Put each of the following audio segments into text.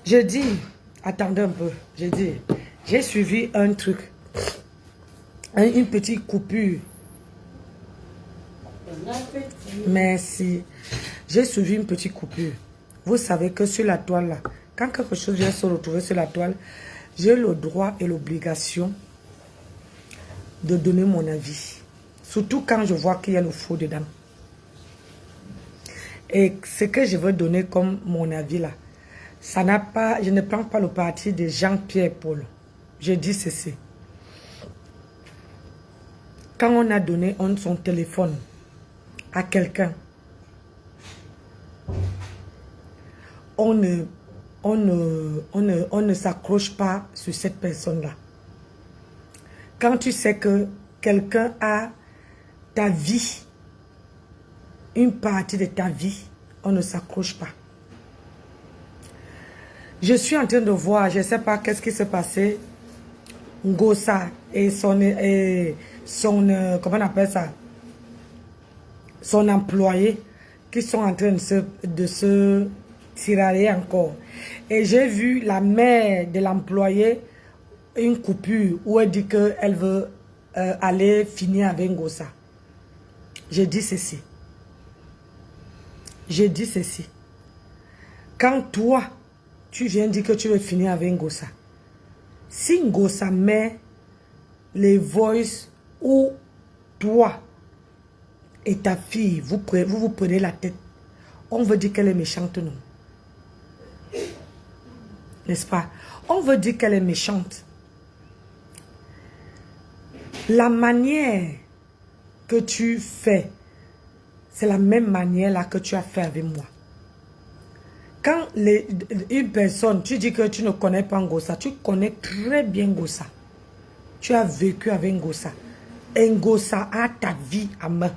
Je dis, attendez un peu, je dis, j'ai suivi un truc, une petite coupure. Merci. J'ai suivi une petite coupure. Vous savez que sur la toile là, quand quelque chose vient se retrouver sur la toile, j'ai le droit et l'obligation de donner mon avis. Surtout quand je vois qu'il y a le faux dedans. Et ce que je veux donner comme mon avis là, ça n'a pas, je ne prends pas le parti de Jean-Pierre Paul. Je dis ceci. Quand on a donné son téléphone à quelqu'un, on ne s'accroche pas sur cette personne-là. Quand tu sais que quelqu'un a ta vie, une partie de ta vie, on ne s'accroche pas. Je suis en train de voir, je ne sais pas qu'est-ce qui s'est passé, Ngosa et son comment on appelle ça, son employé, qui sont en train de se tirailler encore. Et j'ai vu la mère de l'employé, une coupure où elle dit qu'elle veut aller finir avec Ngosa. Je dis ceci. Je dis ceci. Quand toi, tu viens dire que tu veux finir avec Ngosa, si Ngosa met les voices où toi et ta fille, vous prenez la tête, on veut dire qu'elle est méchante, non? N'est-ce pas? On veut dire qu'elle est méchante. La manière que tu fais, c'est la même manière là que tu as fait avec moi. Quand une personne, tu dis que tu ne connais pas Ngosa, tu connais très bien Ngosa. Tu as vécu avec Ngosa. Et Ngosa a ta vie à main.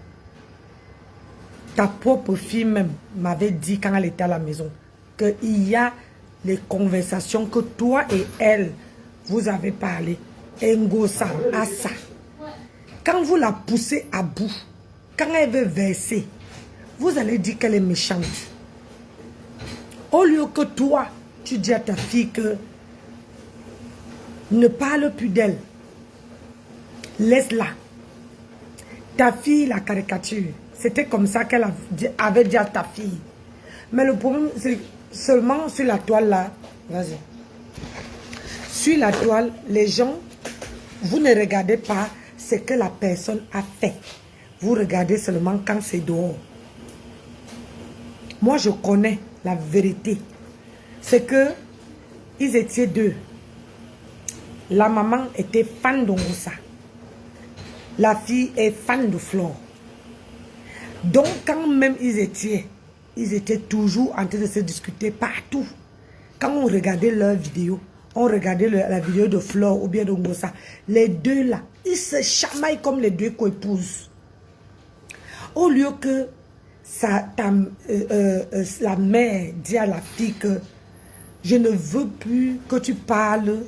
Ta propre fille même m'avait dit quand elle était à la maison qu'il y a les conversations que toi et elle, vous avez parlé. Et Ngosa a ça. Quand vous la poussez à bout, quand elle veut verser, vous allez dire qu'elle est méchante. Au lieu que toi, tu dis à ta fille que ne parle plus d'elle. Laisse-la. Ta fille, la caricature. C'était comme ça qu'elle avait dit à ta fille. Mais le problème, c'est seulement sur la toile là. Vas-y. Sur la toile, les gens, vous ne regardez pas ce que la personne a fait. Vous regardez seulement quand c'est dehors. Moi, je connais la vérité. C'est que ils étaient deux. La maman était fan d'Ongosa. La fille est fan de Flore. Donc, quand même ils étaient toujours en train de se discuter partout. Quand on regardait leurs vidéos, on regardait la vidéo de Flore ou bien d'Ongosa, les deux là, ils se chamaillent comme les deux co-épouses. Au lieu que la mère dit à la fille que je ne veux plus que tu parles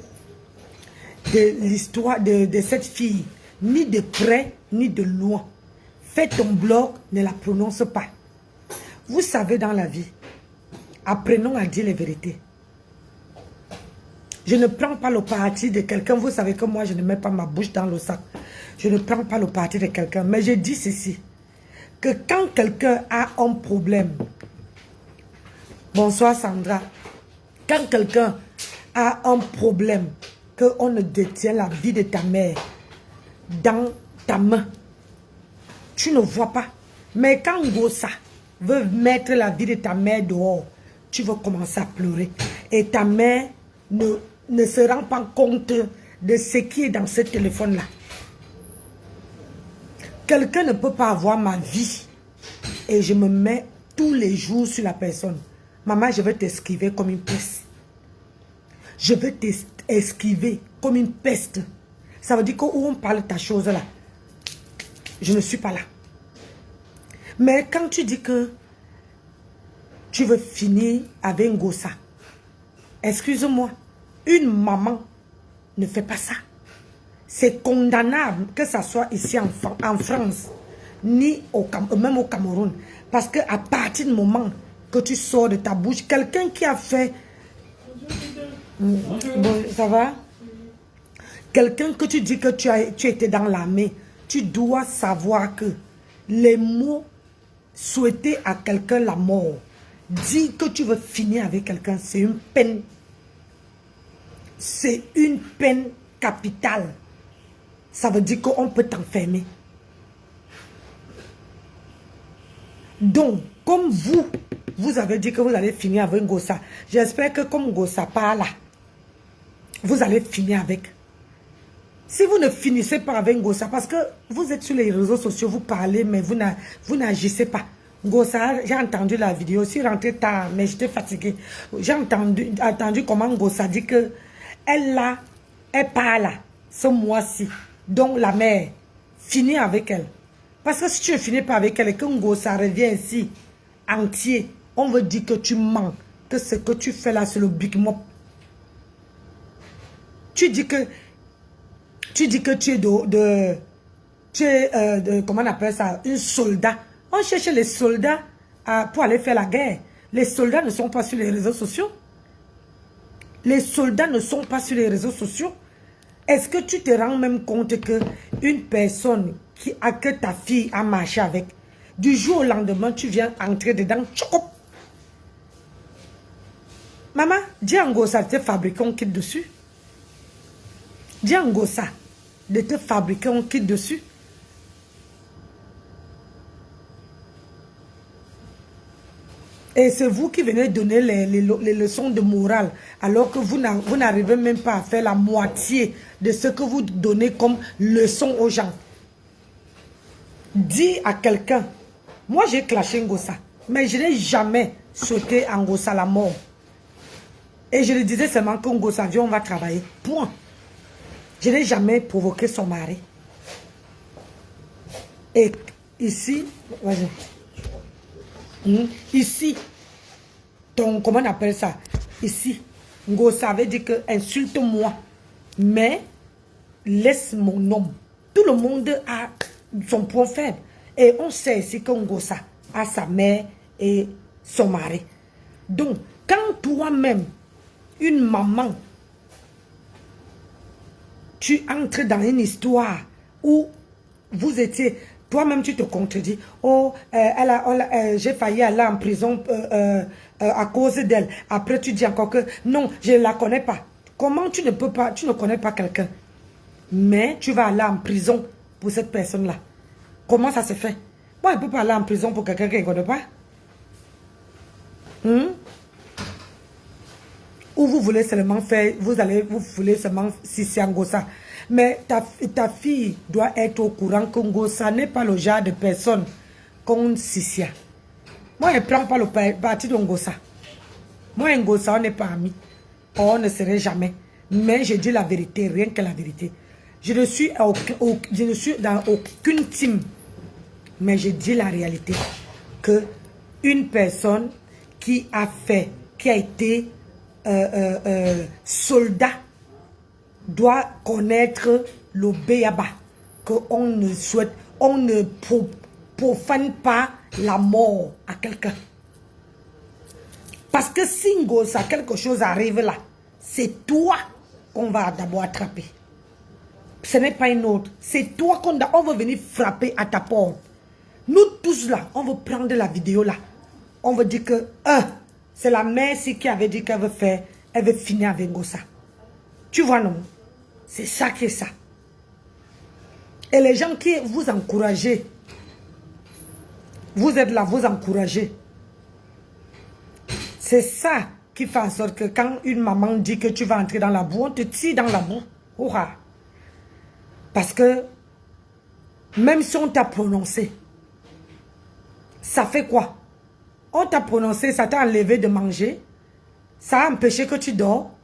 de l'histoire de cette fille, ni de près, ni de loin. Fais ton blog, ne la prononce pas. Vous savez, dans la vie, apprenons à dire les vérités. Je ne prends pas le parti de quelqu'un. Vous savez que moi, je ne mets pas ma bouche dans le sac. Je ne prends pas le parti de quelqu'un. Mais je dis ceci, que quand quelqu'un a un problème, bonsoir Sandra, quand quelqu'un a un problème, qu'on ne détient la vie de ta mère dans ta main, tu ne vois pas. Mais quand Ngosa veut mettre la vie de ta mère dehors, tu vas commencer à pleurer. Et ta mère ne se rend pas compte de ce qui est dans ce téléphone-là. Quelqu'un ne peut pas avoir ma vie et je me mets tous les jours sur la personne. Maman, je vais t'esquiver comme une peste. Je vais t'esquiver comme une peste. Ça veut dire que où on parle de ta chose là, je ne suis pas là. Mais quand tu dis que tu veux finir avec Ngosa, excuse-moi, une maman ne fait pas ça. C'est condamnable que ça soit ici en France, ni même au Cameroun. Parce qu'à partir du moment que tu sors de ta bouche, quelqu'un qui a fait Bon, ça va? Quelqu'un que tu dis que tu étais dans l'armée, tu dois savoir que les mots souhaiter à quelqu'un la mort, dire que tu veux finir avec quelqu'un, c'est une peine. C'est une peine capitale. Ça veut dire qu'on peut t'enfermer. Donc, comme vous avez dit que vous allez finir avec Ngossa, j'espère que comme Ngossa parle là, vous allez finir avec. Si vous ne finissez pas avec Ngossa, parce que vous êtes sur les réseaux sociaux, vous parlez, mais vous n'agissez pas. Ngossa, j'ai entendu la vidéo, je suis rentrée tard, mais j'étais fatiguée. J'ai entendu comment Ngossa dit que elle parle ce mois-ci. Donc la mère, finis avec elle. Parce que si tu ne finis pas avec elle et que Ngossa revient ici, entier, on veut dire que tu mens, que ce que tu fais là, c'est le big mop. Tu dis que tu es comment on appelle ça, un soldat. On cherche les soldats pour aller faire la guerre. Les soldats ne sont pas sur les réseaux sociaux. Les soldats ne sont pas sur les réseaux sociaux. Est-ce que tu te rends même compte que une personne que ta fille a marché avec, du jour au lendemain, tu viens entrer dedans, tchoup. Maman, dis à Ngossa de te fabriquer un kit dessus. Dis à Ngossa de te fabriquer un kit dessus. Et c'est vous qui venez donner les leçons de morale, alors que vous n'arrivez même pas à faire la moitié de ce que vous donnez comme leçon aux gens. Dis à quelqu'un, moi j'ai clashé Ngossa, mais je n'ai jamais souhaité à Ngossa la mort. Et je lui disais seulement que Ngossa, viens, on va travailler. Point. Je n'ai jamais provoqué son mari. Et ici, vas-y. Ici, comment on appelle ça? Ici, Ngossa avait dit que insulte-moi, mais laisse mon nom. Tout le monde a son point faible. Et on sait ici que Ngossa a sa mère et son mari. Donc, quand toi-même, une maman, tu entres dans une histoire où vous étiez... Toi-même, tu te contredis. Oh, j'ai failli aller en prison à cause d'elle. Après, tu dis encore que non, je ne la connais pas. Comment tu ne peux pas, tu ne connais pas quelqu'un, mais tu vas aller en prison pour cette personne-là? Comment ça se fait? Moi, je ne peux pas aller en prison pour quelqu'un qui ne connaît pas. Ou vous voulez seulement faire, vous voulez seulement si c'est Ngossa. Mais ta fille doit être au courant que Ngossa n'est pas le genre de personne qu'on Sissia. Moi, je ne prends pas le parti de Ngossa. Moi et Ngossa, on n'est pas amis. On ne serait jamais. Mais je dis la vérité, rien que la vérité. Je ne suis dans aucune team. Mais je dis la réalité. Que une personne qui a été soldat doit connaître le béaba, qu'on ne souhaite, on ne profane pas la mort à quelqu'un. Parce que si Ngossa, quelque chose arrive là, c'est toi qu'on va d'abord attraper. Ce n'est pas une autre. C'est toi qu'on va venir frapper à ta porte. Nous tous là, on veut prendre la vidéo là. On veut dire que c'est la mère qui avait dit qu'elle veut faire, elle veut finir avec Ngossa. Tu vois, non? C'est ça qui est ça. Et les gens qui vous encouragez, vous êtes là, vous encouragez. C'est ça qui fait en sorte que quand une maman dit que tu vas entrer dans la boue, on te tire dans la boue. Ouah. Parce que même si on t'a prononcé, ça fait quoi? On t'a prononcé, ça t'a enlevé de manger, ça a empêché que tu dors.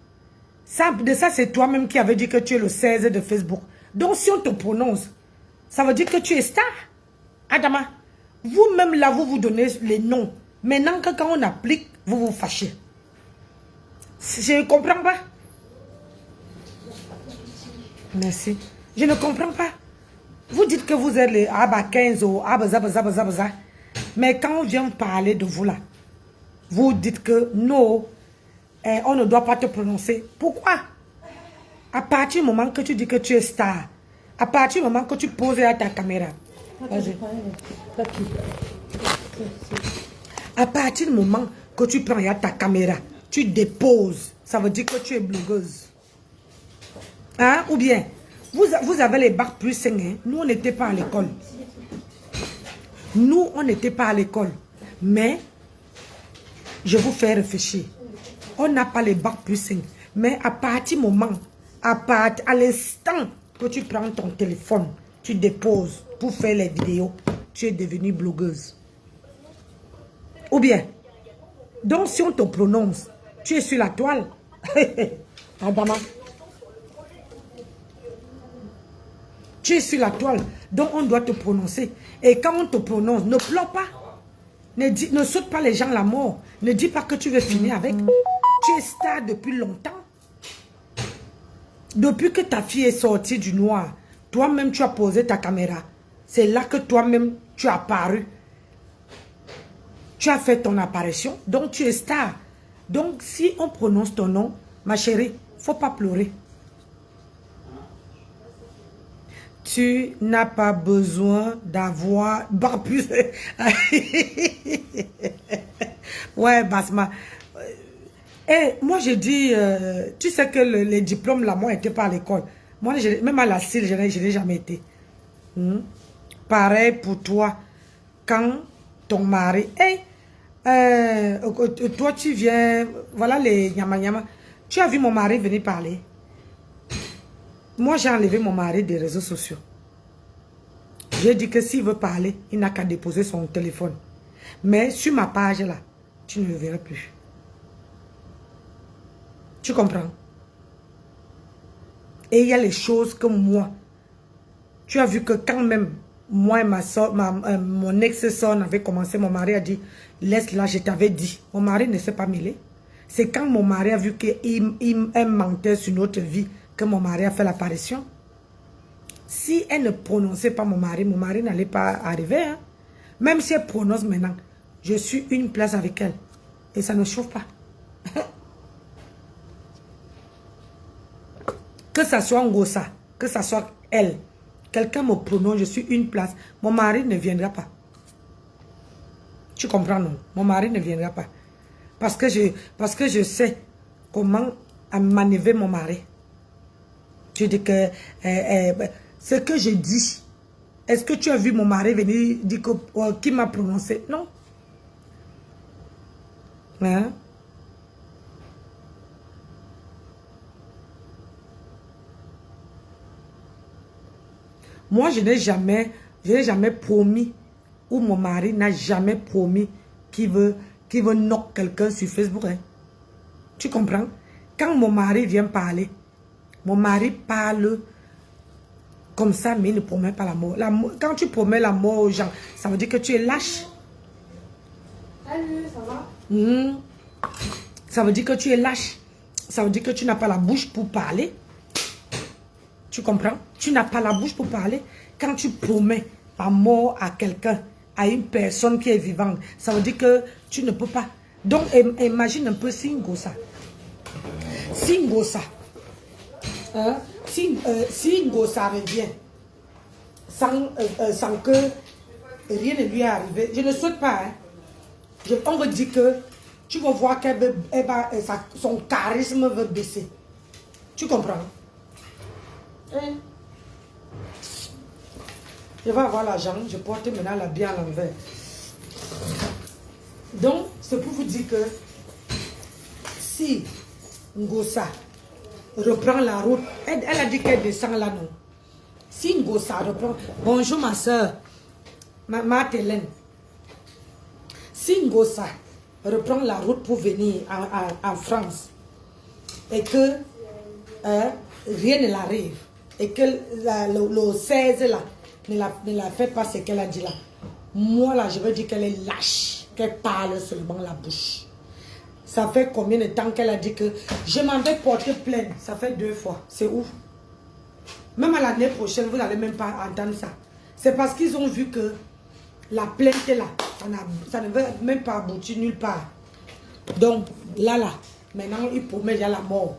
De ça, c'est toi-même qui avais dit que tu es le 16 de Facebook. Donc, si on te prononce, ça veut dire que tu es star. Adama, vous-même là, vous donnez les noms. Maintenant, quand on applique, vous vous fâchez. Je ne comprends pas. Merci. Je ne comprends pas. Vous dites que vous êtes les Abba 15 ou Abba Zabaza. Mais quand on vient parler de vous là, vous dites que non. on ne doit pas te prononcer. Pourquoi? À partir du moment que tu dis que tu es star, à partir du moment que tu poses à ta caméra, vas-y. À partir du moment que tu prends ta caméra, tu déposes, ça veut dire que tu es blogueuse. Hein? Ou bien, vous avez les bacs plus 5, hein? Nous, on n'était pas à l'école. Nous, on n'était pas à l'école. Mais, je vous fais réfléchir. On n'a pas les bacs plus 5. Mais à partir du moment, à l'instant que tu prends ton téléphone, tu déposes pour faire les vidéos, tu es devenue blogueuse. Ou bien, donc si on te prononce, tu es sur la toile. Adama. Tu es sur la toile, donc on doit te prononcer. Et quand on te prononce, ne pleure pas. Ne saute pas les gens la mort. Ne dis pas que tu veux finir avec. Tu es star depuis longtemps. Depuis que ta fille est sortie du noir, toi-même tu as posé ta caméra. C'est là que toi-même tu as apparu. Tu as fait ton apparition, donc tu es star. Donc si on prononce ton nom, ma chérie, il ne faut pas pleurer. Tu n'as pas besoin d'avoir... plus. Ouais, Basma. Et moi, je dis, tu sais que les diplômes, là, moi, n'étaient pas à l'école. Moi, même à la CIL, je n'ai jamais été. Pareil pour toi. Quand ton mari... Hey, toi, tu viens... Voilà les nyama. Tu as vu mon mari venir parler. Moi, j'ai enlevé mon mari des réseaux sociaux. J'ai dit que s'il veut parler, il n'a qu'à déposer son téléphone. Mais sur ma page, là, tu ne le verras plus. Tu comprends? Et il y a les choses que moi, tu as vu que quand même, moi et ma soeur, mon ex-soeur avait commencé, mon mari a dit, laisse-la, je t'avais dit. Mon mari ne s'est pas mêlé. C'est quand mon mari a vu qu'il mentait sur notre vie, que mon mari a fait l'apparition. Si elle ne prononçait pas mon mari n'allait pas arriver. Hein? Même si elle prononce maintenant, je suis une place avec elle. Et ça ne chauffe pas. Que ça soit Ngosa, que ça soit elle. Quelqu'un me prononce, je suis une place. Mon mari ne viendra pas. Tu comprends, non? Mon mari ne viendra pas. Parce que je sais comment manœuvrer mon mari. Tu dis que ce que je dis, est-ce que tu as vu mon mari venir dire qui m'a prononcé? Non. Hein? Moi, je n'ai jamais promis, ou mon mari n'a jamais promis qu'il veut knock quelqu'un sur Facebook. Hein? Tu comprends? Quand mon mari vient parler, mon mari parle comme ça, mais il ne promet pas la mort. Quand tu promets la mort aux gens, ça veut dire que tu es lâche. Salut, ça va? Ça veut dire que tu es lâche. Ça veut dire que tu n'as pas la bouche pour parler. Tu comprends? Tu n'as pas la bouche pour parler. Quand tu promets la mort à quelqu'un, à une personne qui est vivante, ça veut dire que tu ne peux pas. Donc, imagine un peu Singosa. Singosa. Hein? Si Ngosa revient sans que rien ne lui est arrivé, je ne souhaite pas. Hein? On me dit que tu vas voir que son charisme va baisser. Tu comprends? Hein? Je vais avoir l'argent, je porte maintenant la bien à l'envers. Donc, c'est pour vous dire que si Ngosa reprend la route, elle a dit qu'elle descend là, non. Si Ngosa reprend... Bonjour ma soeur, ma Hélène. Si Ngosa reprend la route pour venir en France et que rien ne l'arrive et que le 16 là ne la fait pas ce qu'elle a dit là, moi là je veux dire qu'elle est lâche, qu'elle parle seulement la bouche. Ça fait combien de temps qu'elle a dit que je m'en vais porter plainte? Ça fait 2 fois. C'est ouf. Même à l'année prochaine, vous n'allez même pas entendre ça. C'est parce qu'ils ont vu que la plainte est là. Ça ne veut même pas aboutir nulle part. Donc, là, Maintenant, il promet déjà la mort.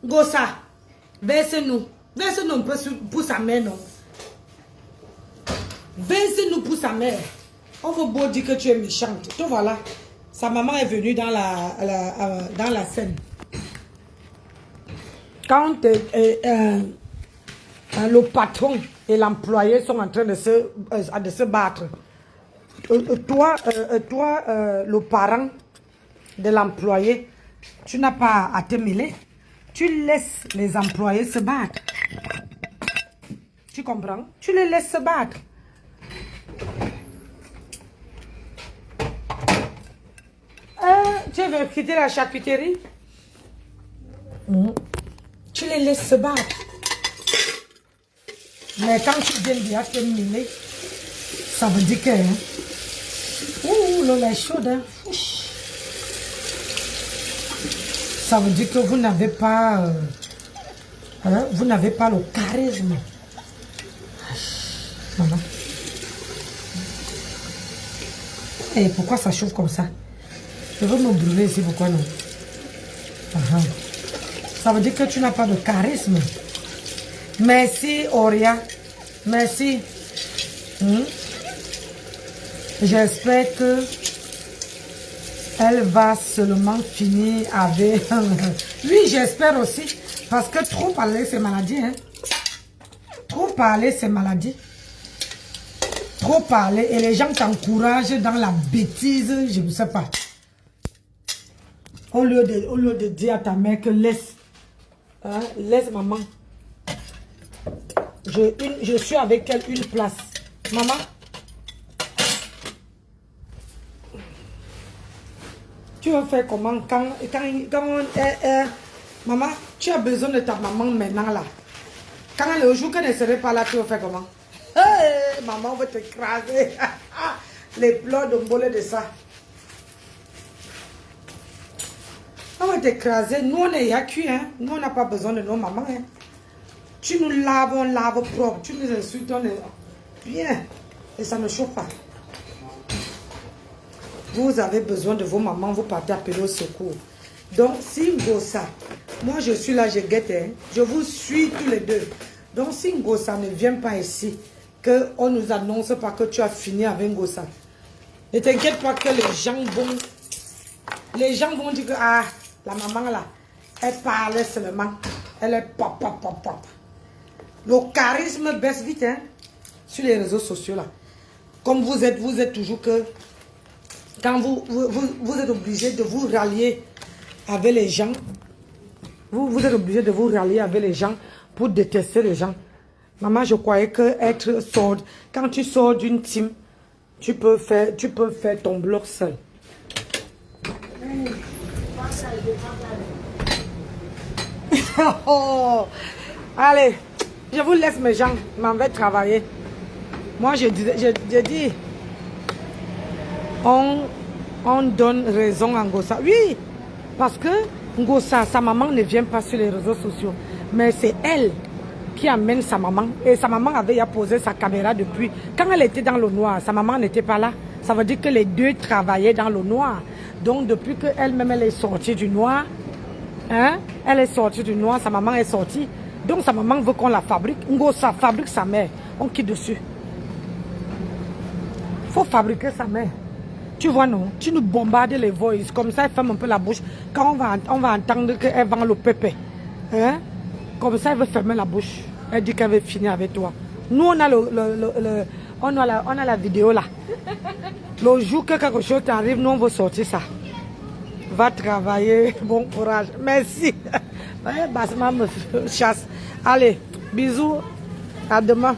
Gossa, verse-nous. Verse-nous un peu pour sa mère, non? Verse-nous pour sa mère. On veut beau dire que tu es méchante. Toi, voilà. Sa maman est venue dans la scène. Quand le patron et l'employé sont en train de se battre, toi, le parent de l'employé, tu n'as pas à te mêler. Tu laisses les employés se battre. Tu comprends? Tu les laisses se battre. Tu veux quitter la charcuterie? Tu les laisses se battre. Mais quand tu viens bien te mêler, ça veut dire que... ouh, l'eau est chaude. Hein? Ça veut dire que vous n'avez pas... vous n'avez pas le charisme. Maman. Et pourquoi ça chauffe comme ça? Je veux me brûler ici, pourquoi non? Ça veut dire que tu n'as pas de charisme. Merci, Auria. Merci. J'espère que elle va seulement finir avec... Oui, j'espère aussi. Parce que trop parler, c'est maladie. Hein? Trop parler, c'est maladie. Trop parler. Et les gens t'encouragent dans la bêtise, je ne sais pas. Au lieu de dire à ta mère que laisse. Hein, laisse maman. Je suis avec elle une place. Maman. Tu vas faire comment quand maman, tu as besoin de ta maman maintenant là. Quand le jour qu'elle ne serait pas là, tu vas faire comment? Hey, maman va t'écraser. Les pleurs de voler de ça. On va t'écraser. Nous, on est cuit, hein. Nous, on n'a pas besoin de nos mamans, hein. Tu nous laves, on lave propre. Tu nous insultes, on est bien. Et ça ne chauffe pas. Vous avez besoin de vos mamans, vous partez appeler au secours. Donc, si Ngossa, moi je suis là, je guette, hein, je vous suis tous les deux. Donc, si Ngossa ne vient pas ici, qu'on ne nous annonce pas que tu as fini avec Ngossa, ne t'inquiète pas que les gens vont dire que, ah, la maman là, elle parle seulement, elle est pop, pop, pop, pop. Le charisme baisse vite, hein, sur les réseaux sociaux là. Comme vous êtes toujours que... Quand vous êtes obligé de vous rallier avec les gens, vous êtes obligé de vous rallier avec les gens pour détester les gens. Maman, je croyais que être sourde, quand tu sors d'une team, tu peux faire ton bloc seul. Oh, allez, je vous laisse mes gens, je m'en vais travailler. Moi, je dis... On donne raison à Ngossa. Oui, parce que Ngossa, sa maman ne vient pas sur les réseaux sociaux. Mais c'est elle qui amène sa maman. Et sa maman avait posé sa caméra depuis. Quand elle était dans le noir, sa maman n'était pas là. Ça veut dire que les deux travaillaient dans le noir. Donc depuis qu'elle-même elle est sortie du noir, hein, elle est sortie du noir, sa maman est sortie. Donc sa maman veut qu'on la fabrique. Ngossa fabrique sa mère. On quitte dessus. Il faut fabriquer sa mère. Tu vois, non? Tu nous bombardes les voices. Comme ça, elle ferme un peu la bouche. Quand on va entendre qu'elle vend le pépé. Hein? Comme ça, elle veut fermer la bouche. Elle dit qu'elle veut finir avec toi. Nous, on a on a la vidéo là. Le jour que quelque chose t'arrive, nous, on veut sortir ça. Va travailler. Bon courage. Merci. Basma me chasse. Allez, bisous. À demain.